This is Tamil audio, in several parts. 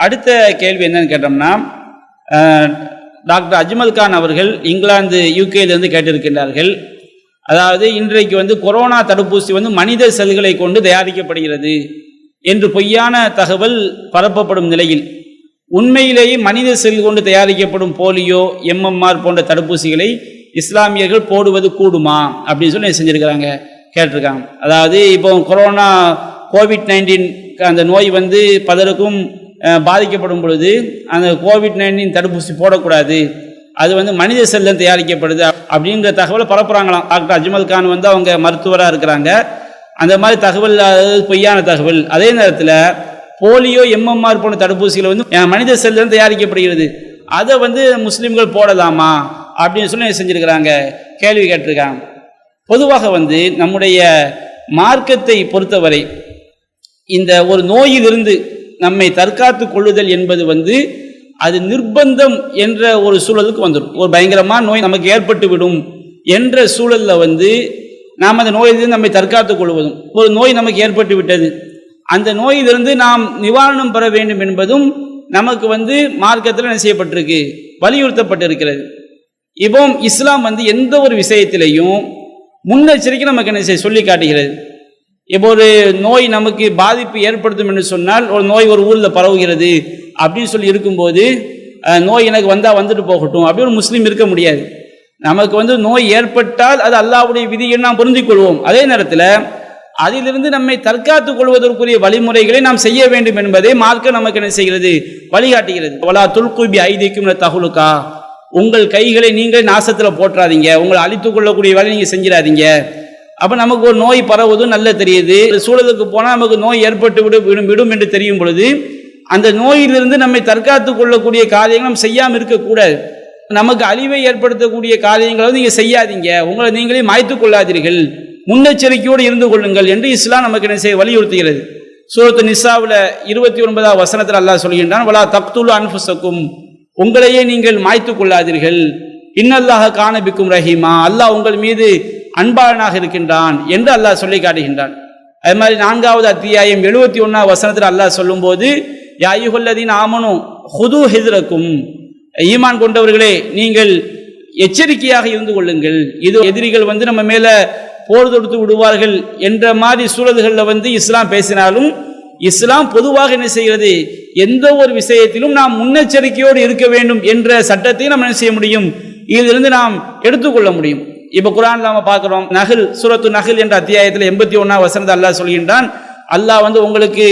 அடுத்த கேள்வி என்னன்னு கேட்டோம்னா, டாக்டர் அஜ்மல் கான் அவர்கள் இங்கிலாந்து யூகேலிருந்து கேட்டிருக்கின்றார்கள். அதாவது இன்றைக்கு கொரோனா தடுப்பூசி மனித செல்களை கொண்டு தயாரிக்கப்படுகிறது என்று பொய்யான தகவல் பரப்பப்படும் நிலையில், உண்மையிலேயே மனித செல் கொண்டு தயாரிக்கப்படும் போலியோ, எம்எம்ஆர் போன்ற தடுப்பூசிகளை இஸ்லாமியர்கள் போடுவது கூடுமா அப்படின்னு சொல்லி செஞ்சுருக்கிறாங்க, கேட்டிருக்காங்க. அதாவது இப்போ கொரோனா கோவிட்-19 அந்த நோய் பலருக்கும் பாதிக்கப்படும் பொழுது அந்த கோவிட்-19 தடுப்பூசி போடக்கூடாது, அது மனித செல்லில் தயாரிக்கப்படுது அப்படின்ற தகவலை பரப்புகிறாங்களாம். டாக்டர் அஜ்மல் கான் அவங்க மருத்துவராக இருக்கிறாங்க. அந்த மாதிரி தகவல் பொய்யான தகவல். அதே நேரத்தில் போலியோ, எம்எம்ஆர் போன்ற தடுப்பூசிகள் மனித செல்லில் தயாரிக்கப்படுகிறது, அதை முஸ்லீம்கள் போடலாமா அப்படின்னு சொல்லி செஞ்சுருக்கிறாங்க, கேள்வி கேட்டிருக்காங்க. பொதுவாக நம்முடைய மார்க்கத்தை பொறுத்தவரை இந்த ஒரு நோயிலிருந்து நம்மை தற்காத்து கொள்ளுதல் என்பது அது நிர்பந்தம் என்ற ஒரு சூழலுக்கு வந்துடும். ஒரு பயங்கரமான நோய் நமக்கு ஏற்பட்டு விடும் என்ற சூழலில் நாம் அந்த நோயிலிருந்து நம்மை தற்காத்து கொள்வதும், ஒரு நோய் நமக்கு ஏற்பட்டு விட்டது, அந்த நோயிலிருந்து நாம் நிவாரணம் பெற வேண்டும் என்பதும் நமக்கு மார்க்கத்தில் என்ன செய்யப்பட்டிருக்கு, வலியுறுத்தப்பட்டிருக்கிறது. இப்போ இஸ்லாம் எந்த ஒரு விஷயத்திலையும் முன்னெச்சரிக்கை நமக்கு என்ன சொல்லி காட்டுகிறது. இப்போ ஒரு நோய் நமக்கு பாதிப்பு ஏற்படுத்தும் என்று சொன்னால், ஒரு நோய் ஒரு ஊரில் பரவுகிறது அப்படின்னு சொல்லி இருக்கும்போது, நோய் எனக்கு வந்துட்டு போகட்டும் அப்படி ஒரு முஸ்லீம் இருக்க முடியாது. நமக்கு நோய் ஏற்பட்டால் அது அல்லாஹ்வுடைய விதியை நாம் புரிந்து கொள்வோம். அதே நேரத்தில் அதிலிருந்து நம்மை தற்காத்துக் கொள்வதற்குரிய வழிமுறைகளை நாம் செய்ய வேண்டும் என்பதை மார்க்கம் நமக்கு என்ன செய்கிறது, வழிகாட்டுகிறது. வலா துல்கு பி ஐதிக்கும் தஹலுகா, உங்கள் கைகளை நீங்கள் நாசத்தில் போற்றாதீங்க, உங்களை அழித்துக் கொள்ளக்கூடிய வேலை நீங்கள் செஞ்சிடாதீங்க. அப்போ நமக்கு ஒரு நோய் பரவுவதும் நல்ல தெரியுது, சூழலுக்கு போனால் நமக்கு நோய் ஏற்பட்டு விடும் என்று தெரியும் பொழுது அந்த நோயிலிருந்து நம்மை தற்காத்து கொள்ளக்கூடிய காரியங்கள் நம்ம செய்யாமல் இருக்கக்கூடாது. நமக்கு அழிவை ஏற்படுத்தக்கூடிய காரியங்களை நீங்கள் செய்யாதீங்க, உங்களை நீங்களே மாய்த்து கொள்ளாதீர்கள், முன்னெச்சரிக்கையோடு இருந்து கொள்ளுங்கள் என்று இஸ்லாம் நமக்கு என்ன செய்ய வலியுறுத்துகிறது. சூரத்து நிசாவில் 29வது வசனத்தில் அல்லாஹ் சொல்கின்றான், வலா தக்துலு அன்ஃபுஸக்கும், உங்களையே நீங்கள் மாய்த்து கொள்ளாதீர்கள், இன்னல்லாஹ கான பிக்கும் ரஹீமா, அல்லாஹ் உங்கள் மீது அன்பாளனாக இருக்கின்றான் என்று அல்லாஹ் சொல்லி காட்டுகின்றான். அது மாதிரி 4வது அத்தியாயம் 71வது வசனத்தில் அல்லாஹ் சொல்லும்போது, யா அய்யுஹல்லதீன ஆமனு ஹுது ஹித்ரக்கும், ஈமான் கொண்டவர்களே நீங்கள் எச்சரிக்கையாக இருந்து கொள்ளுங்கள், இது எதிரிகள் நம்ம மேல போர் தொடுத்து விடுவார்கள் என்ற மாதிரி சூழல்களில் இஸ்லாம் பேசினாலும், இஸ்லாம் பொதுவாக என்ன செய்கிறது, எந்த ஒரு விஷயத்திலும் நாம் முன்னெச்சரிக்கையோடு இருக்க வேண்டும் என்ற சட்டத்தை நம்ம என்ன செய்ய முடியும், இதிலிருந்து நாம் எடுத்துக்கொள்ள முடியும். இப்போ குர்ஆன்ல நாம பார்க்கிறோம், நஹல் சூரத்து நஹல் என்ற அத்தியாயத்தில் 81வது வசனத்தில் அல்லாஹ் சொல்கின்றான், அல்லாஹ் உங்களுக்கு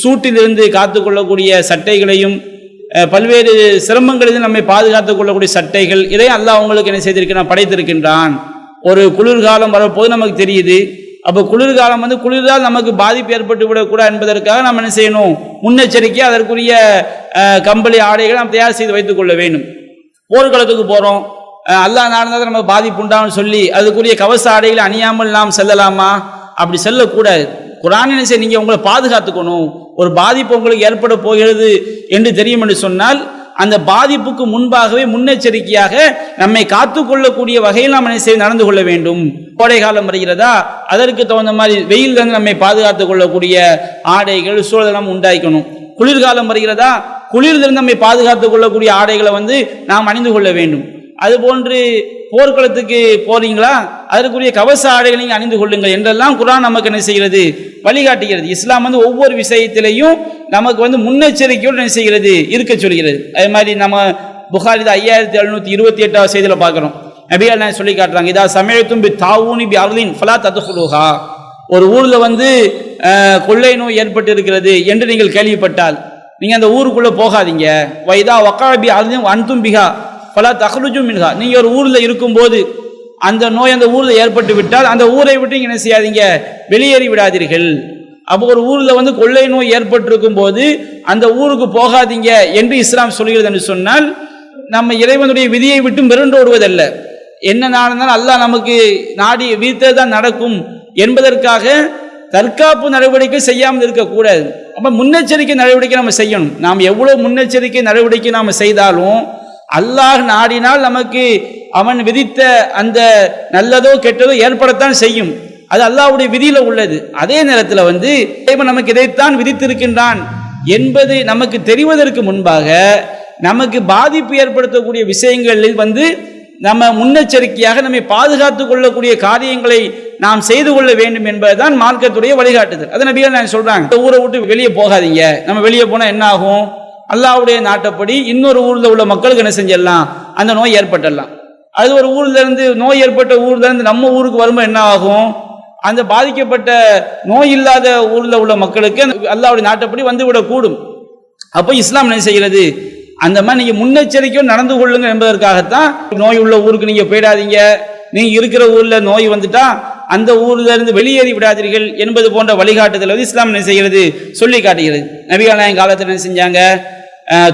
சூட்டிலிருந்து காத்துக்கொள்ளக்கூடிய சட்டைகளையும் பல்வேறு சிரமங்களிலிருந்து நம்மை பாதுகாத்துக் கொள்ளக்கூடிய சட்டைகள், இதை அல்லாஹ் உங்களுக்கு என்ன செய்திருக்கிறான், படைத்திருக்கின்றான். ஒரு குளிர்காலம் வரப்போது நமக்கு தெரியுது, அப்போ குளிர்காலம் குளிர்தால் நமக்கு பாதிப்பு ஏற்பட்டு விடக்கூடாது என்பதற்காக நம்ம என்ன செய்யணும், முன்னெச்சரிக்கை அதற்குரிய கம்பளி ஆடைகளை நாம் தயார் செய்து வைத்துக் கொள்ள வேண்டும். போர்க்களத்துக்கு போகிறோம், அல்லாஹ் நாடுதான் நமக்கு பாதிப்பு உண்டான்னு சொல்லி அதுக்குரிய கவச ஆடைகளை அணியாமல் நாம் செல்லலாமா? அப்படி செல்லக்கூடாது. குர்ஆன் என்ன செய்ய, நீங்கள் உங்களை பாதுகாத்துக்கணும். ஒரு பாதிப்பு உங்களுக்கு ஏற்பட போகிறது என்று தெரியும் என்று சொன்னால், அந்த பாதிப்புக்கு முன்பாகவே முன்னெச்சரிக்கையாக நம்மை காத்துக்கொள்ளக்கூடிய வகையில் நாம் என்ன செய்ய நடந்து கொள்ள வேண்டும். கோடை காலம் வருகிறதா, அதற்கு தகுந்த மாதிரி வெயிலிருந்து நம்மை பாதுகாத்துக் கொள்ளக்கூடிய ஆடைகள் சூழலை நாம் உண்டாக்கணும். குளிர்காலம் வருகிறதா, குளிரிலிருந்து நம்மை பாதுகாத்துக் கொள்ளக்கூடிய ஆடைகளை நாம் அணிந்து கொள்ள வேண்டும். அதுபோன்று போர்க்களத்துக்கு போறீங்களா, அதற்குரிய கவச ஆடைகளை நீங்கள் அணிந்து கொள்ளுங்கள் என்றெல்லாம் குர்ஆன் நமக்கு என்ன செய்கிறது, வழிகாட்டுகிறது. இஸ்லாம் ஒவ்வொரு விஷயத்திலையும் நமக்கு முன்னெச்சரிக்கையோடு என்ன செய்கிறது, இருக்க சொல்கிறது. அதே மாதிரி நம்ம புகாரி 5728வது செய்தியில் பார்க்குறோம், நபிகள் நாயகம் சொல்லி காட்டுறாங்க, இதா சமயத்தும் பி தாவூனி பி அர்லின் ஃபலா தத்ஹுலுஹா, ஒரு ஊரில் கொள்ளை நோய் ஏற்பட்டு இருக்கிறது என்று நீங்கள் கேள்விப்பட்டால் நீங்கள் அந்த ஊருக்குள்ளே போகாதீங்க. வைதா வக்கா பி அர்லின் அன்தும் பிஹா ஃபலா தஹ்ருஜு மின்ஹா, நீங்கள் ஒரு ஊரில் இருக்கும்போது அந்த நோய் அந்த ஊரில் ஏற்பட்டு விட்டால் அந்த ஊரை விட்டு நீங்கள் என்ன செய்யாதீங்க, வெளியேறி விடாதீர்கள். அப்போ ஒரு ஊரில் கொள்ளை நோய் ஏற்பட்டிருக்கும் போது அந்த ஊருக்கு போகாதீங்க என்று இஸ்லாம் சொல்கிறது என்று சொன்னால், நம்ம இறைவனுடைய விதியை விட்டு மிரண்டோடுவதல்ல. என்ன நடந்தாலும் அல்லாஹ் நமக்கு நாடி வீழ்த்ததான் நடக்கும் என்பதற்காக தற்காப்பு நடவடிக்கை செய்யாமல் இருக்கக்கூடாது. அப்போ முன்னெச்சரிக்கை நடவடிக்கை நம்ம செய்யணும். நாம் எவ்வளோ முன்னெச்சரிக்கை நடவடிக்கை நாம் செய்தாலும் அல்லாஹ் நாடினால் நமக்கு அவன் விதித்த அந்த நல்லதோ கெட்டதோ ஏற்படத்தான் செய்யும். அது அல்லாஹ்வுடைய விதியில உள்ளது. அதே நேரத்தில் இறைவன் நமக்கு இதைத்தான் விதித்திருக்கின்றான் என்பது நமக்கு தெரிவதற்கு முன்பாக நமக்கு பாதிப்பு ஏற்படுத்தக்கூடிய விஷயங்களில் நம்ம முன்னெச்சரிக்கையாக நம்மை பாதுகாத்துக் கொள்ளக்கூடிய காரியங்களை நாம் செய்து கொள்ள வேண்டும் என்பதுதான் மார்க்கத்துடைய வழிகாட்டுதல். அது நபிகள் நாயகம் சொல்றாங்க, ஊரை விட்டு வெளியே போகாதீங்க. நம்ம வெளியே போனா என்ன ஆகும்? அல்லாஹ்வுடைய நாட்டப்படி இன்னொரு ஊர்ல உள்ள மக்களுக்கு என்ன செஞ்சிடலாம்? அந்த நோய் ஏற்பட்டுடலாம். அது ஒரு ஊர்ல இருந்து நோய் ஏற்பட்ட ஊர்ல இருந்து நம்ம ஊருக்கு வரும்போது என்ன ஆகும்? அந்த பாதிக்கப்பட்ட நோய் இல்லாத ஊர்ல உள்ள மக்களுக்கு அல்லாஹ்வுடைய நாட்டப்படி வந்துவிடக்கூடும். அப்போ இஸ்லாம் என்ன செய்கிறது? அந்த மாதிரி நீங்க முன்னெச்சரிக்கையும் நடந்து கொள்ளுங்க என்பதற்காகத்தான் நோய் உள்ள ஊருக்கு நீங்க போயிடாதீங்க, நீங்க இருக்கிற ஊர்ல நோய் வந்துட்டா அந்த ஊர்ல இருந்து வெளியேறி விடாதீர்கள் என்பது போன்ற வழிகாட்டுதல் இஸ்லாம் என்ன செய்கிறது? சொல்லி காட்டுகிறது. நபிகள் நாயகம் காலத்தில் என்ன செஞ்சாங்க?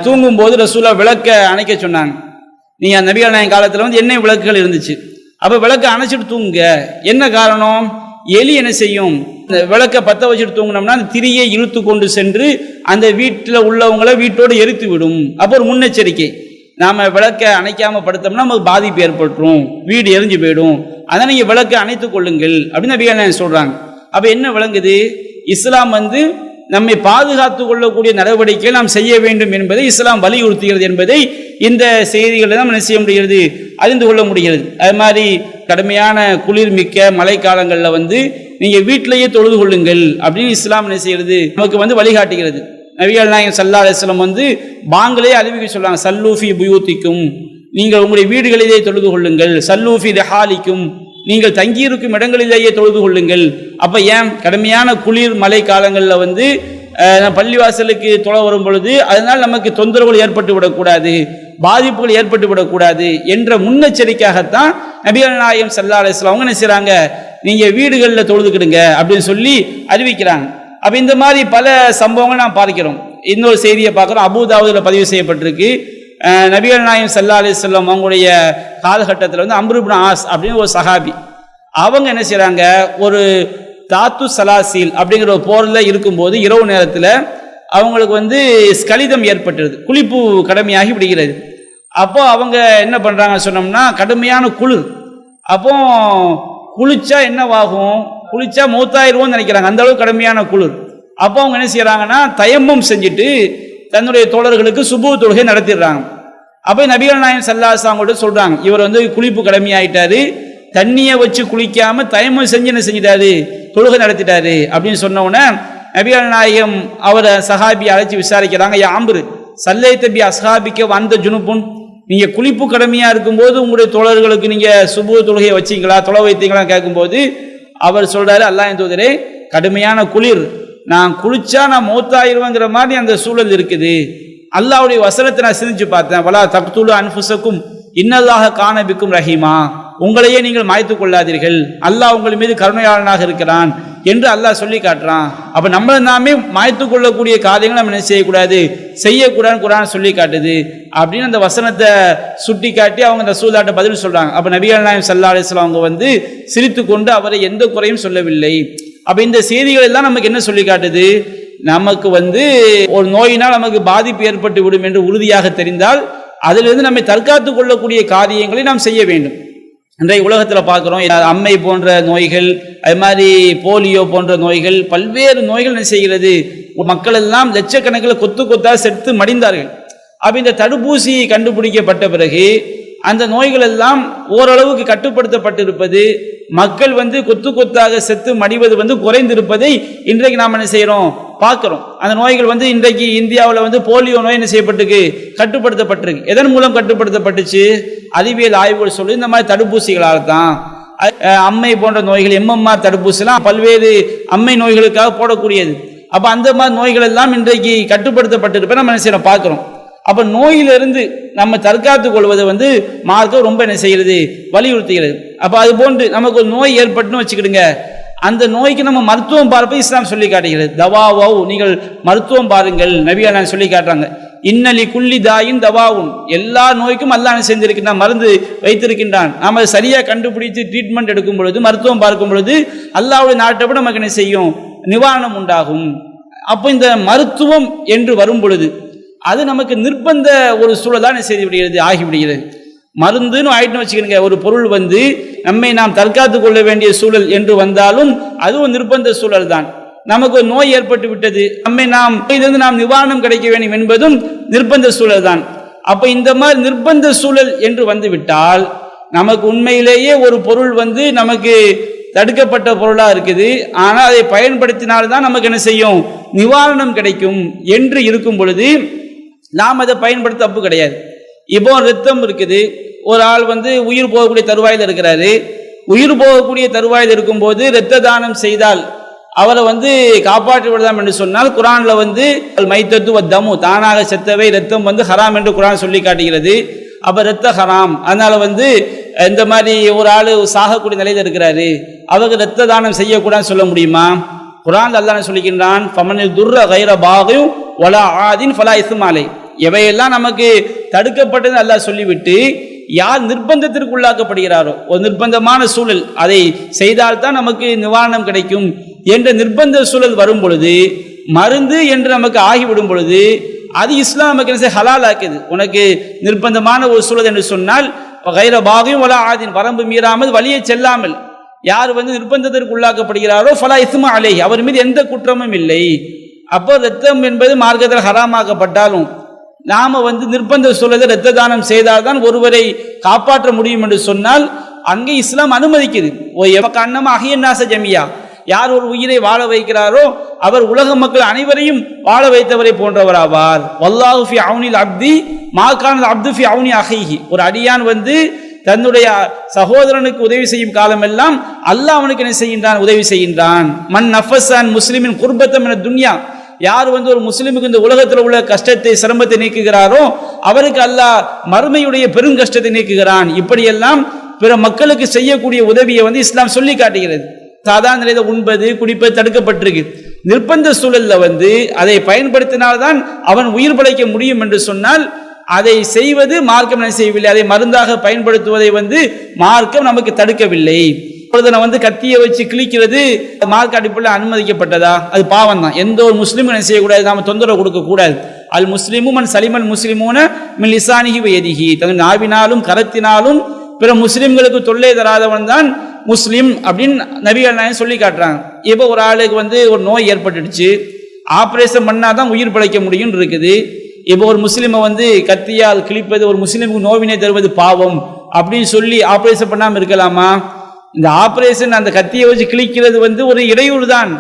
தூங்கும் போது ரசூலா விளக்க அணைக்க சொன்னாங்க. நீங்க நபிகள் நாயகம் காலத்தில் எண்ணெய் விளக்குகள் இருந்துச்சு. அப்ப விளக்க அணைச்சிட்டு தூங்குங்க. என்ன காரணம்? எலி என்ன செய்யும்? விளக்க பத்த வச்சுட்டு தூங்கினோம்னா அந்த திரியை இழுத்து கொண்டு சென்று அந்த வீட்டில் உள்ளவங்களை வீட்டோடு எரித்து விடும். அப்போ ஒரு முன்னெச்சரிக்கை. நாம விளக்க அணைக்காம படுத்தோம்னா நமக்கு பாதிப்பு ஏற்பட்டுரும், வீடு எரிஞ்சு போயிடும். அதனால் நீங்க விளக்க அணைத்துக் கொள்ளுங்கள் அப்படின்னு நபிகள் சொல்றாங்க. அப்ப என்ன விளங்குது? இஸ்லாம் நம்மை பாதுகாத்துக் கொள்ளக்கூடிய நடவடிக்கைகள் நாம் செய்ய வேண்டும் என்பதை இஸ்லாம் வலியுறுத்துகிறது என்பதை இந்த செய்திகளை தான் என்ன செய்ய முடிகிறது? அறிந்து கொள்ள முடிகிறது. அது மாதிரி கடுமையான குளிர் மிக்க மழை காலங்களில் நீங்க வீட்டிலேயே தொழுது கொள்ளுங்கள் அப்படின்னு இஸ்லாம் என்ன செய்கிறது? நமக்கு வழிகாட்டுகிறது. நபிகள் நாயகம் ஸல்லல்லாஹு அலைஹி வஸல்லம் பாங்களே அறிவிக்க சொல்றாங்க, சல்லூஃபி புயூத்திக்கும், நீங்கள் உங்களுடைய வீடுகளிலேயே தொழுது கொள்ளுங்கள். சல்லூஃபி ரிஹாலிக்கும், நீங்கள் தங்கியிருக்கும் இடங்களிலேயே தொழுது கொள்ளுங்கள். அப்ப ஏன் கடுமையான குளிர் மழை காலங்களில் பள்ளிவாசலுக்கு தொழ வரும் பொழுது அதனால் நமக்கு தொந்தரவுகள் ஏற்பட்டு விடக்கூடாது, பாதிப்புகள் ஏற்பட்டு விடக்கூடாது என்ற முன்னெச்சரிக்கையாகத்தான் நபிகள் நாயகம் ஸல்லல்லாஹு அலைஹி வஸல்லம் அவங்க என்ன செய்றாங்க? நீங்க வீடுகளில் தொழுதுக்கிடுங்க அப்படின்னு சொல்லி அறிவிக்கிறாங்க. அப்ப இந்த மாதிரி பல சம்பவங்கள் நாம் பார்க்கிறோம். இன்னொரு செய்தியை பார்க்கிறோம், அபூதாவுதுல பதிவு செய்யப்பட்டிருக்கு. நபிகள் நாயகம் ஸல்லல்லாஹு அலைஹி வஸல்லம் அவங்களுடைய காலகட்டத்தில் அம்ரு இப்னு ஆஸ் அப்படின்னு ஒரு சஹாபி, அவங்க என்ன செய்றாங்க? ஒரு தாத்து சலாசீல் அப்படிங்கிற ஒரு போரில் இருக்கும்போது இரவு நேரத்தில் அவங்களுக்கு ஸ்கலிதம் ஏற்பட்டுருது, குளிப்பு கடமையாகி விடுகிறது. அப்போ அவங்க என்ன பண்றாங்க சொன்னோம்னா, கடுமையான குளிர். அப்போ குளிச்சா என்னவாகும்? குளிச்சா மௌத்தாயிருவோம்னு நினைக்கிறாங்க, அந்த அளவுக்கு கடுமையான குளிர். அப்போ அவங்க என்ன செய்யறாங்கன்னா, தயம்மம் செஞ்சுட்டு தன்னுடைய தோழர்களுக்கு சுபு தொழுகை நடத்திடுறாங்க. அப்போ நபிகள் நாயகம் ஸல்லல்லாஹு அலைஹி வஸல்லம் சொல்றாங்க, இவர் குளிப்பு கடமையாயிட்டாரு, தண்ணியை வச்சு குளிக்காம தயம்மம் செஞ்சு என்ன செஞ்சிட்டாரு? தொழுகை நடத்திட்டாரு அப்படின்னு சொன்ன உடனே நபிகள் நாயகம் அவரை சஹாபி அழைச்சி விசாரிக்கிறாங்க, யா அம்ரு சல்லைத பி அஸ்ஹாபிக்க வந்த ஜுனுபுன், நீங்க குளிப்பு கடமையா இருக்கும்போது உங்களுடைய தோழர்களுக்கு நீங்க சுபு தொழுகையை வச்சீங்களா, தொலை வைத்தீங்களா கேட்கும்போது அவர் சொல்றாரு, அல்லாஹ்வின் தூதரே, கடுமையான குளிர், நான் குளிச்சா நான் மௌத்தாயிருவேங்கிற மாதிரி அந்த சூழல் இருக்குது. அல்லாஹ்வுடைய வசனத்தை நான் சிந்திச்சு பார்த்தேன், வலா தக்துலு அன்ஃபுஸக்கும் இன்னல்லாஹ கான பிக்கும் ரஹீமா, உங்களையே நீங்கள் மாய்த்து கொள்ளாதீர்கள், அல்லாஹ் உங்கள் மீது கருணையாளனாக இருக்கிறான் என்று அல்லாஹ் சொல்லி காட்டுறான். அப்ப நம்மளை நாமே மாய்த்து கொள்ளக்கூடிய காரியங்கள் நம்ம என்ன செய்யக்கூடாது? செய்யக்கூடாதுன்னு குர்ஆன் சொல்லி காட்டுது அப்படின்னு அந்த வசனத்தை சுட்டி காட்டி அவங்க ரசூலுல்லாஹ்ட்ட பதில் சொல்றாங்க. அப்ப நபிகள் நாயகம் ஸல்லல்லாஹு அலைஹி வஸல்லம் அவங்க சிரித்து கொண்டு அவரை எந்த குறையும் சொல்லவில்லை. அப்ப இந்த செய்திகள் எல்லாம் நமக்கு என்ன சொல்லி காட்டுது? நமக்கு ஒரு நோயினால் நமக்கு பாதிப்பு ஏற்பட்டு விடும் என்று உறுதியாக தெரிந்தால் அதிலிருந்து நம்மை தற்காத்துக் கொள்ளக்கூடிய காரியங்களை நாம் செய்ய வேண்டும். இன்றைய உலகத்தில் பார்க்குறோம், அம்மை போன்ற நோய்கள், அது மாதிரி போலியோ போன்ற நோய்கள், பல்வேறு நோய்கள் என்ன செய்கிறது? மக்கள் எல்லாம் லட்சக்கணக்கில் கொத்து கொத்தாக செத்து மடிந்தார்கள். அப்போ இந்த தடுப்பூசி கண்டுபிடிக்கப்பட்ட பிறகு அந்த நோய்கள் எல்லாம் ஓரளவுக்கு கட்டுப்படுத்தப்பட்டிருப்பது, மக்கள் கொத்து கொத்தாக செத்து மடிவது குறைந்திருப்பதை இன்றைக்கு நாம் என்ன செய்கிறோம்? பார்க்கிறோம். அந்த நோய்கள் இன்றைக்கு இந்தியாவில் போலியோ நோய் என்ன செய்யப்பட்டிருக்கு? கட்டுப்படுத்தப்பட்டிருக்கு. எதன் மூலம் கட்டுப்படுத்தப்பட்டுச்சு? அறிவியல் ஆய்வுகள் சொல்லி இந்த மாதிரி தடுப்பூசிகளால் தான். அம்மை போன்ற நோய்கள், எம்எம்ஆர் தடுப்பூசிலாம் பல்வேறு அம்மை நோய்களுக்காக போடக்கூடியது. அப்போ அந்த மாதிரி நோய்கள் எல்லாம் இன்றைக்கு கட்டுப்படுத்தப்பட்டிருப்ப நம்ம என்ன செய்யறோம்? பார்க்கிறோம். அப்ப நோயிலிருந்து நம்ம தற்காத்துக் கொள்வது மார்க்கம் ரொம்ப என்ன செய்கிறது? வலியுறுத்துகிறது. அப்ப அது போன்று நமக்கு ஒரு நோய் ஏற்பட்டுன்னு வச்சுக்கிடுங்க, அந்த நோய்க்கு நம்ம மருத்துவம் பார்ப்பது இஸ்லாம் சொல்லி காட்டுகிறது. தவாவ், நீங்கள் மருத்துவம் பாருங்கள், நபிகள் நான் சொல்லி காட்டுறாங்க. இன்னலி குல்லி தாயின் தவாவும், எல்லா நோய்க்கும் அல்லாஹ் செஞ்சிருக்கின்றான், மருந்து வைத்திருக்கின்றான். நாம் அதை சரியா கண்டுபிடித்து ட்ரீட்மெண்ட் எடுக்கும் பொழுது, மருத்துவம் பார்க்கும் பொழுது அல்லாஹ்வுடைய நாட்டப்படி நமக்கு என்ன செய்யும்? நிவாரணம் உண்டாகும். அப்போ இந்த மருத்துவம் என்று வரும் பொழுது அது நமக்கு நிர்பந்த ஒரு சூழலாக செய்து விடுகிறது, ஆகிவிடுகிறது. மருந்துன்னு ஆயிட்டுன்னு வச்சுக்கிறீங்க, ஒரு பொருள் நம்மை நாம் தற்காத்துக் கொள்ள வேண்டிய சூழல் என்று வந்தாலும் அதுவும் நிர்பந்த சூழல் தான். நமக்கு ஒரு நோய் ஏற்பட்டு விட்டது, நாம் இதிலிருந்து நாம் நிவாரணம் கிடைக்க வேண்டும் என்பதும் நிர்பந்த சூழல் தான். அப்ப இந்த மாதிரி நிர்பந்த சூழல் என்று வந்துவிட்டால் நமக்கு உண்மையிலேயே ஒரு பொருள் நமக்கு தடுக்கப்பட்ட பொருளா இருக்குது, ஆனால் அதை பயன்படுத்தினால்தான் நமக்கு என்ன செய்யும், நிவாரணம் கிடைக்கும் என்று இருக்கும் பொழுது நாம் அதை பயன்படுத்த தப்பு கிடையாது. இப்போ ரத்தம் இருக்குது, ஒரு ஆள் உயிர் போகக்கூடிய தருவாயில் இருக்கிறாரு. உயிர் போகக்கூடிய தருவாயில் இருக்கும்போது இரத்த தானம் செய்தால் அவரை காப்பாற்றி விடலாம் என்று சொன்னால் குரான்ல மைத்தத்து தமு, தானாக செத்தவை ரத்தம் ஹராம் என்று குரான் சொல்லி காட்டுகிறது. அப்ப ரத்த ஹராம். அதனால இந்த மாதிரி ஒரு ஆளு சாகக்கூடிய நிலையில் இருக்கிறாரு, அவருக்கு ரத்த தானம் செய்யக்கூடாதுன்னு சொல்ல முடியுமா? குரான் அல்லாஹ் சொல்லிக்கின்றான், ஃபமனில் துர்ர கைர பாகியும் வலா ஆதின் ஃபலா இஸ்மாலை. எவையெல்லாம் நமக்கு தடுக்கப்பட்டது அல்லாஹ் சொல்லிவிட்டு யார் நிர்பந்தத்திற்கு உள்ளாக்கப்படுகிறாரோ, ஒரு நிர்பந்தமான சூழல், அதை செய்தால்தான் நமக்கு நிவாரணம் கிடைக்கும் என்ற நிர்பந்த சூழல் வரும் பொழுது, மருந்து என்று நமக்கு ஆகிவிடும் பொழுது அது இஸ்லாம் நமக்கு ஹலால் ஆக்குது. உனக்கு நிர்பந்தமான ஒரு சூழல் என்று சொன்னால் கைர பாகியும் வலா ஆதின், வரம்பு மீறாமல் வழியை செல்லாமல் யார் நிர்பந்தத்திற்கு உள்ளாக்கப்படுகிறாரோ ஃபலா இஸ்மா அலைஹி, அவர் மீது எந்த குற்றமும் இல்லை. அப்போ ரத்தம் என்பது மார்க்கத்தில் ஹராமாக்கப்பட்டாலும் நாம நிர்பந்த சூழலில் இரத்த தானம் செய்தால்தான் ஒருவரை காப்பாற்ற முடியும் என்று சொன்னால் அங்கே இஸ்லாம் அனுமதிக்குது. அன்னமா அஹியன்னாச ஜமியா, யார் ஒரு உயிரை வாழ வைக்கிறாரோ அவர் உலக மக்கள் அனைவரையும் வாழ வைத்தவரை போன்றவராவார். வல்லாஹு ஃபி அவுனில் அப்தி மா கான அப்து ஃபி அவுனி அஹீஹி, ஒரு அடியான் தன்னுடைய சகோதரனுக்கு உதவி செய்யும் காலமெல்லாம் அல்லாஹ் அவனுக்கு என்ன செய்கின்றான், உதவி செய்கின்றான். மன் நஃபஸான் முஸ்லிமின் குர்பத்தம் என துன்யா, யார் ஒரு முஸ்லிமுக்கு இந்த உலகத்தில் உள்ள கஷ்டத்தை சிரமத்தை நீக்குகிறாரோ அவருக்கு அல்லாஹ் மறுமையுடைய பெரும் கஷ்டத்தை நீக்குகிறான். இப்படியெல்லாம் பிற மக்களுக்கு செய்யக்கூடிய உதவியை இஸ்லாம் சொல்லி காட்டுகிறது. சாதாரண நிலையில் உண்பது குடிப்பது தடுக்கப்பட்டிருக்கு. நிர்பந்த சூழல்ல அதை பயன்படுத்தினால்தான் அவன் உயிர் பிழைக்க முடியும் என்று சொன்னால் அதை செய்வது மார்க்கம் என்ன செய்யவில்லை. அதை மருந்தாக பயன்படுத்துவதை மார்க்கம் நமக்கு தடுக்கவில்லை. கத்தியை வச்சு கிழிக்கிறது மார்க்க அடிப்படையில் அனுமதிக்கப்பட்டதா? அது பாவம் தான். எந்த ஒரு முஸ்லீமும் என்ன செய்யக்கூடாது, நாம தொந்தரவு கொடுக்க கூடாது. அல் முஸ்லிமும் மன் சலிமல் முஸ்லிமூன மின் லிசானிஹி வ யதிஹி, தன் நாவினாலும் கரத்தினாலும் பிற முஸ்லிம்களுக்கு தொல்லை தராதவன் தான் முஸ்லிம் அப்படின்னு நபிகள் நாயகம் சொல்லி காட்டுறாங்க. இப்போ ஒரு ஆளுக்கு ஒரு நோய் ஏற்பட்டுடுச்சு, ஆப்ரேஷன் பண்ணாதான் உயிர் பிழைக்க முடியும் இருக்குது. இப்போ ஒரு முஸ்லிமை கத்தியால் கிழிப்பது ஒரு முஸ்லிமுக்கு நோவினை தருவது பாவம் அப்படின்னு சொல்லி ஆப்ரேஷன் பண்ணாமல் இருக்கலாமா? இந்த ஆபரேஷன், அந்த கத்தியை வச்சு கிழிக்கிறது ஒரு இடையூறு தான்,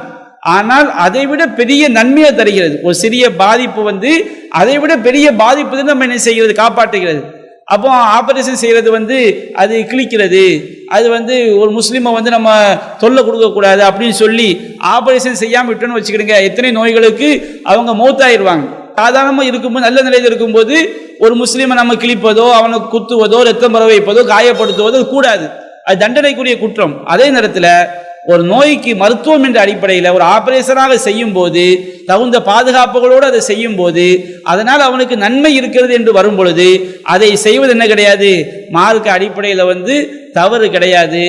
ஆனால் அதை விட பெரிய நன்மையை தருகிறது. ஒரு சிறிய பாதிப்பு அதை விட பெரிய பாதிப்பு நம்ம என்ன செய்கிறது, காப்பாற்றுகிறது. அப்போ ஆபரேஷன் செய்யறது அது கிழிக்கிறது, அது ஒரு முஸ்லீமை நம்ம தொல்லை கொடுக்க கூடாது அப்படின்னு சொல்லி ஆபரேஷன் செய்யாம விட்டோன்னு வச்சுக்கிடுங்க, எத்தனை நோய்களுக்கு அவங்க மௌத்தாயிருவாங்க. சாதாரணமாக இருக்கும்போது, நல்ல நிலையில் இருக்கும்போது ஒரு முஸ்லீமை நம்ம கிழிப்பதோ அவனுக்கு குத்துவதோ ரத்தம் பரவ வைப்பதோ காயப்படுத்துவதோ கூடாது, அது தண்டனைக்குரிய குற்றம். அதே நேரத்தில் ஒரு நோய்க்கு மருத்துவம் என்ற அடிப்படையில் ஒரு ஆபரேஷனாக செய்யும் போது தகுந்த பாதுகாப்புகளோடு அதை செய்யும் போது அதனால் அவனுக்கு நன்மை இருக்கிறது என்று வரும் பொழுது அதை செய்வது என்ன கிடையாது, மார்க்க அடிப்படையில் தவறு கிடையாது.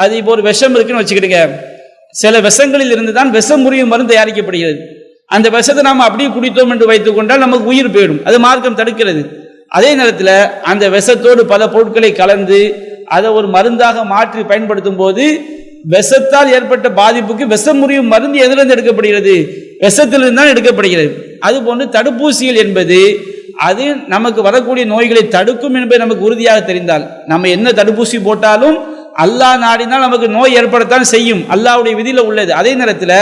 அது இப்போ ஒரு விஷம் இருக்குன்னு வச்சுக்கிட்டுங்க, சில விஷங்களில் இருந்து தான் விஷம் முறியும் மருந்து தயாரிக்கப்படுகிறது. அந்த விஷத்தை நாம் அப்படியே குடித்தோம் என்று வைத்துக் கொண்டால் நமக்கு உயிர் போயிடும், அது மார்க்கம் தடுக்கிறது. அதே நேரத்தில் அந்த விஷத்தோடு பல பொருட்களை கலந்து அதை ஒரு மருந்தாக மாற்றி பயன்படுத்தும் போது விஷத்தால் ஏற்பட்ட பாதிப்புக்கு விஷம் முறியும் மருந்து எதிலிருந்து எடுக்கப்படுகிறது, விஷத்திலிருந்து தான் எடுக்கப்படுகிறது. அதுபோன்று தடுப்பூசிகள் என்பது அது நமக்கு வரக்கூடிய நோய்களை தடுக்கும் என்பதை நமக்கு உறுதியாக தெரிந்தால் நம்ம என்ன தடுப்பூசி போட்டாலும் அல்லாஹ் நாடினால் நமக்கு நோய் ஏற்படத்தான் செய்யும், அல்லாஹ்வுடைய விதியில் உள்ளது. அதே நேரத்தில்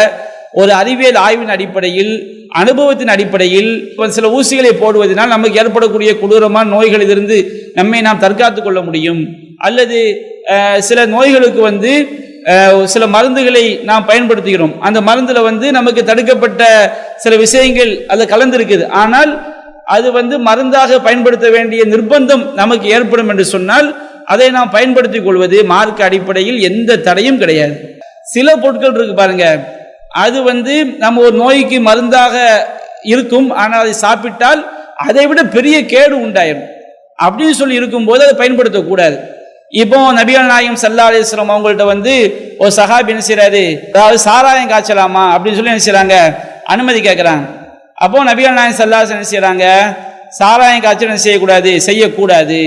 ஒரு அறிவியல் ஆய்வின் அடிப்படையில் அனுபவத்தின் அடிப்படையில் சில ஊசிகளை போடுவதனால் நமக்கு ஏற்படக்கூடிய கொடூரமான நோய்களிலிருந்து நம்மை நாம் தற்காத்துக் கொள்ள முடியும். அல்லது சில நோய்களுக்கு சில மருந்துகளை நாம் பயன்படுத்துகிறோம், அந்த மருந்துல நமக்கு தடுக்கப்பட்ட சில விஷயங்கள் அது கலந்திருக்குது, ஆனால் அது மருந்தாக பயன்படுத்த வேண்டிய நிர்பந்தம் நமக்கு ஏற்படும் என்று சொன்னால் அதை நாம் பயன்படுத்திக் கொள்வது மார்க்க அடிப்படையில் எந்த தடையும் கிடையாது. சில பொருட்கள் இருக்கு பாருங்க, அது நம்ம ஒரு நோய்க்கு மருந்தாக இருக்கும், ஆனால் அதை சாப்பிட்டால் அதை விட பெரிய கேடு உண்டாயிரும் அப்படின்னு சொல்லி இருக்கும்போது அதை பயன்படுத்தக்கூடாது. இப்போ நபிகள் நாயகம் ஸல்லல்லாஹு அலைஹி வஸல்லம் அவங்கள்ட்ட ஒரு சஹாபி என்ன செய்யறாரு, அதாவது சாராயம் காய்ச்சலாமா அப்படின்னு சொல்லி என்ன செய்யறாங்க, அனுமதி கேட்கிறாங்க. அப்போ நபிகள் நாயகம் ஸல்லல்லாஹு அலைஹி வஸல்லம் என்ன செய்யறாங்க, சாராயம் காய்ச்சல் என்ன செய்யக்கூடாது, செய்யக்கூடாது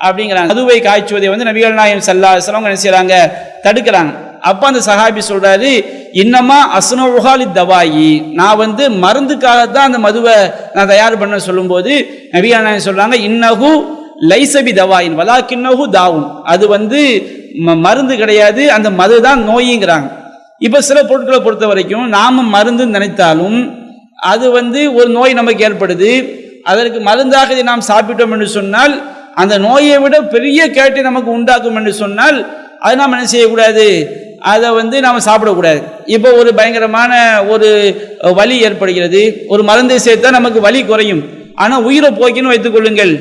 அப்படிங்கிறாங்க. மதுவை காய்ச்சுவதை நபிகள் நாயகம் ஸல்லல்லாஹு அலைஹி வஸல்லம் என்ன செய்யறாங்க, தடுக்கிறாங்க. அப்ப அந்த சஹாபி சொல்றாரு, இன்னமா அஸ்னஉஹாலி தவாயி, நான் வந்து மருந்துக்காகத்தான் அந்த மதுவை நான் தயார் பண்ண சொல்லும்போது நபிகள் நாயகம் சொல்றாங்க, இன்னஹு லைசபி தவாயின் வலாக்கின்னஹு தாவும், அது வந்து மருந்து கிடையாது, அந்த மது தான் நோய்ங்கிறாங்க. இப்போ சில பொருட்களை பொறுத்த வரைக்கும் நாம மருந்து நினைத்தாலும் அது வந்து ஒரு நோய் நமக்கு ஏற்படுது, அதற்கு மருந்தாக இதை நாம் சாப்பிட்டோம் என்று சொன்னால் அந்த நோயை விட பெரிய கேட்டை நமக்கு உண்டாக்கும் என்று சொன்னால் அதை நாம் என்ன செய்யக்கூடாது, அதை வந்து நாம் சாப்பிடக்கூடாது. இப்போ ஒரு பயங்கரமான ஒரு வலி ஏற்படுகிறது, ஒரு மருந்தை சேர்த்தா நமக்கு வலி குறையும், ஆனால் உயிரை போக்கின்னு வைத்துக் கொள்ளுங்கள்.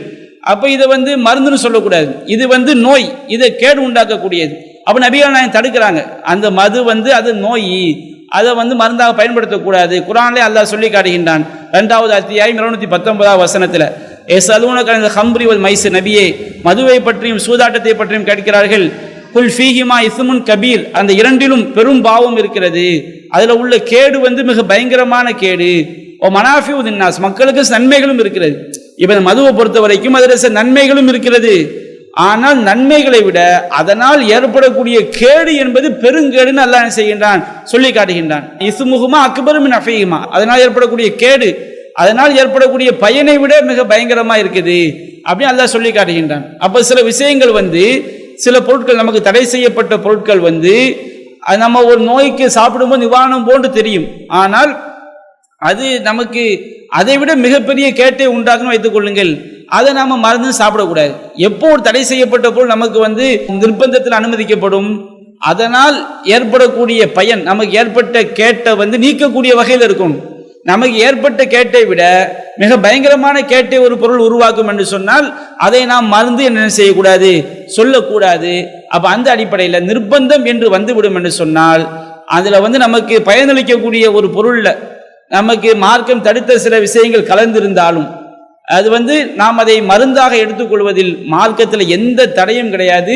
அப்போ இதை வந்து மருந்துன்னு சொல்லக்கூடாது, இது வந்து நோய், இதை கேடு உண்டாக்கக்கூடியது. அப்போ நபிகள் நாயகம் தடுக்கிறாங்க, அந்த மது வந்து அது நோய், அதை வந்து மருந்தாக பயன்படுத்தக்கூடாது. குர்ஆனிலே அல்லாஹ் சொல்லி காட்டுகின்றான் 2வது அத்தியாயம் 219வது வசனத்தில், எஸ்அலூனக ஹம்ரி வல் மைஸிர், நபியே மதுவை பற்றியும் சூதாட்டத்தை பற்றியும் கேட்கிறார்கள். குல் ஃபீஹிமா இஸ்முன் கபீர், அந்த இரண்டிலும் பெரும் பாவம் இருக்கிறது, அதில் உள்ள கேடு வந்து மிக பயங்கரமான கேடு. ஓ மனாஃபிஉ லின்னாஸ், மக்களுக்கு நன்மைகளும் இருக்கிறது. இப்போ இந்த மதுவை பொறுத்த வரைக்கும் அதில் சில நன்மைகளும் இருக்கிறது, ஆனால் நன்மைகளை விட அதனால் ஏற்படக்கூடிய கேடு என்பது பெருங்கேடுன்னு அல்லாஹ் செய்கின்றான், சொல்லி காட்டுகின்றான். இஸ்முஹுமா அக்பரு மின் நஃபீஹிமா, அதனால் ஏற்படக்கூடிய கேடு அதனால் ஏற்படக்கூடிய பயனை விட மிக பயங்கரமா இருக்குது அப்படின்னு அல்லாஹ் சொல்லி காட்டுகின்றான். அப்போ சில விஷயங்கள் வந்து சில பொருட்கள் நமக்கு தடை செய்யப்பட்ட பொருட்கள் வந்து அது நம்ம ஒரு நோய்க்கு சாப்பிடும்போது நிவாரணம் போன்று தெரியும், ஆனால் அது நமக்கு அதை விட மிகப்பெரிய கேட்டை உண்டாக்குன்னு வைத்துக் கொள்ளுங்கள், அதை நாம மருந்து சாப்பிடக்கூடாது. எப்போ ஒரு தடை செய்யப்பட்ட பொருள் நமக்கு வந்து நிர்பந்தத்தில் அனுமதிக்கப்படும், அதனால் ஏற்படக்கூடிய பயன் நமக்கு ஏற்பட்ட கேட்டை வந்து நீக்கக்கூடிய வகையில் இருக்கும். நமக்கு ஏற்பட்ட கேட்டை விட மிக பயங்கரமான கேட்டை ஒரு பொருள் உருவாக்கும் என்று சொன்னால் அதை நாம் மருந்து என்ன செய்யக்கூடாது, சொல்லக்கூடாது. அப்ப அந்த அடிப்படையில் நிர்பந்தம் என்று வந்துவிடும் என்று சொன்னால் அதுல வந்து நமக்கு பயனளிக்கக்கூடிய ஒரு பொருள்ல நமக்கு மார்க்கம் தடுத்த சில விஷயங்கள் கலந்திருந்தாலும் அது வந்து நாம் அதை மருந்தாக எடுத்துக்கொள்வதில் மார்க்கத்தில் எந்த தடையும் கிடையாது,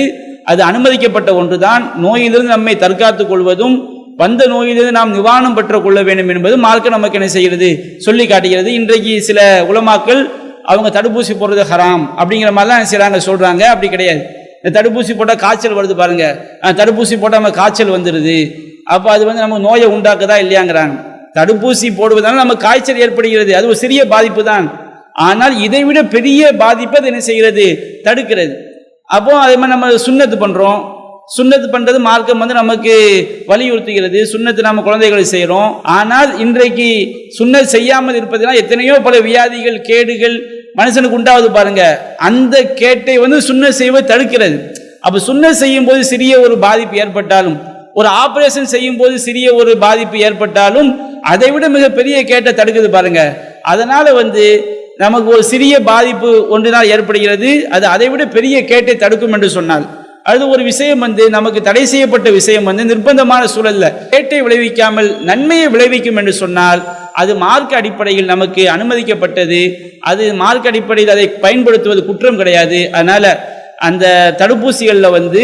அது அனுமதிக்கப்பட்ட ஒன்றுதான். நோயிலிருந்து நம்மை தற்காத்துக் கொள்வதும் வந்த நோயிலிருந்து நாம் நிவாரணம் பெற்றுக் கொள்ள வேண்டும் என்பது மார்க்கம் நமக்கு என்ன செய்கிறது, சொல்லி காட்டுகிறது. இன்றைக்கு சில உலமாக்கள் அவங்க தடுப்பூசி போடுறது ஹராம் அப்படிங்கிற மாதிரிலாம் செய்கிறாங்க, சொல்றாங்க. அப்படி கிடையாது. இந்த தடுப்பூசி போட்டால் காய்ச்சல் வருது பாருங்க, தடுப்பூசி போட்டால் நம்ம காய்ச்சல் வந்துடுது, அப்போ அது வந்து நமக்கு நோயை உண்டாக்குதா இல்லையாங்கிறாங்க. தடுப்பூசி போடுவதால் நமக்கு காய்ச்சல் ஏற்படுகிறது, அது ஒரு சிறிய பாதிப்பு தான், ஆனால் இதை விட பெரிய பாதிப்பை அது என்ன செய்கிறது, தடுக்கிறது. அப்போ அதே மாதிரி நம்ம சுன்னத்து பண்றோம், சுன்னத்து பண்றது மார்க்கம் வந்து நமக்கு வலியுறுத்துகிறது, சுன்னத்து நம்ம குழந்தைகளை செய்கிறோம். ஆனால் இன்றைக்கு சுன்னத் செய்யாமல் இருப்பதனால் எத்தனையோ பல வியாதிகள் கேடுகள் மனுஷனுக்கு உண்டாவது பாருங்க. அந்த கேட்டை வந்து சுன்னத் செய்வது தடுக்கிறது. அப்ப சுன்னத் செய்யும் போது சிறிய ஒரு பாதிப்பு ஏற்பட்டாலும், ஒரு ஆபரேஷன் செய்யும் போது சிறிய ஒரு பாதிப்பு ஏற்பட்டாலும் அதை விட மிக பெரிய கேட்டை தடுக்குது பாருங்க. அதனால வந்து நமக்கு ஒரு சிறிய பாதிப்பு ஒன்றினால் ஏற்படுகிறது, அது அதை விட பெரிய கேட்டை தடுக்கும் என்று சொன்னால் அது ஒரு விஷயம் வந்து நமக்கு தடை செய்யப்பட்ட விஷயம் வந்து நிர்பந்தமான சூழல்ல கேட்டை விளைவிக்காமல் நன்மையை விளைவிக்கும் என்று சொன்னால் அது மார்க்க அடிப்படையில் நமக்கு அனுமதிக்கப்பட்டது, அது மார்க்க அடிப்படையில் அதை பயன்படுத்துவது குற்றம் கிடையாது. அதனால அந்த தடுப்பூசிகளில் வந்து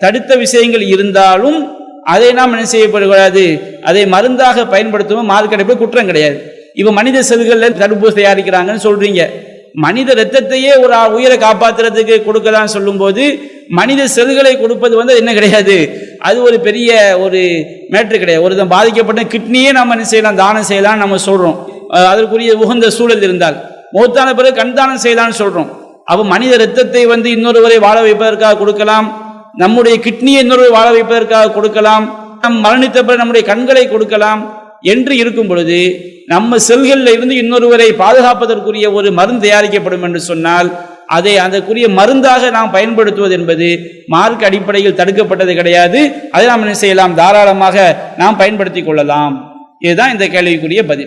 தடுத்த விஷயங்கள் இருந்தாலும் அதை நாம் என்ன செய்யப்படக்கூடாது, அதை மருந்தாக பயன்படுத்துவோம், மார்க்க அடிப்படையில் குற்றம் கிடையாது. இப்போ மனித செல்களில் தடுப்பூசி தயாரிக்கிறாங்கன்னு சொல்றீங்க, மனித ரத்தத்தையே ஒரு உயிரை காப்பாற்றுறதுக்கு கொடுக்கலான்னு சொல்லும்போது மனித செல்களை கொடுப்பது வந்து என்ன கிடையாது, அது ஒரு பெரிய ஒரு மேட்ரு கிடையாது. ஒரு பாதிக்கப்பட்ட கிட்னியே நம்ம என்ன செய்யலாம், தானம் செய்யலாம் நம்ம சொல்றோம், அதற்குரிய உகந்த சூழல் இருந்தால். மூத்தான பிறகு கண் தானம் செய்யலாம்னு சொல்றோம். அப்போ மனித ரத்தத்தை வந்து இன்னொருவரை வாழ வைப்பதற்காக கொடுக்கலாம், நம்முடைய கிட்னியை இன்னொருவரை வாழ வைப்பதற்காக கொடுக்கலாம், நம் மரணித்த பிறகு நம்முடைய கண்களை கொடுக்கலாம் என்று இருக்கும் பொழுது நம்ம செல்களில் இருந்து இன்னொருவரை பாதுகாப்பதற்குரிய ஒரு மருந்து தயாரிக்கப்படும் என்று சொன்னால் அதை அதற்குரிய மருந்தாக நாம் பயன்படுத்துவது என்பது மார்க்க அடிப்படையில் தடுக்கப்பட்டது கிடையாது. அதை நாம் என்ன செய்யலாம், தாராளமாக நாம் பயன்படுத்திக் கொள்ளலாம். இதுதான் இந்த கேள்விக்குரிய பதில்.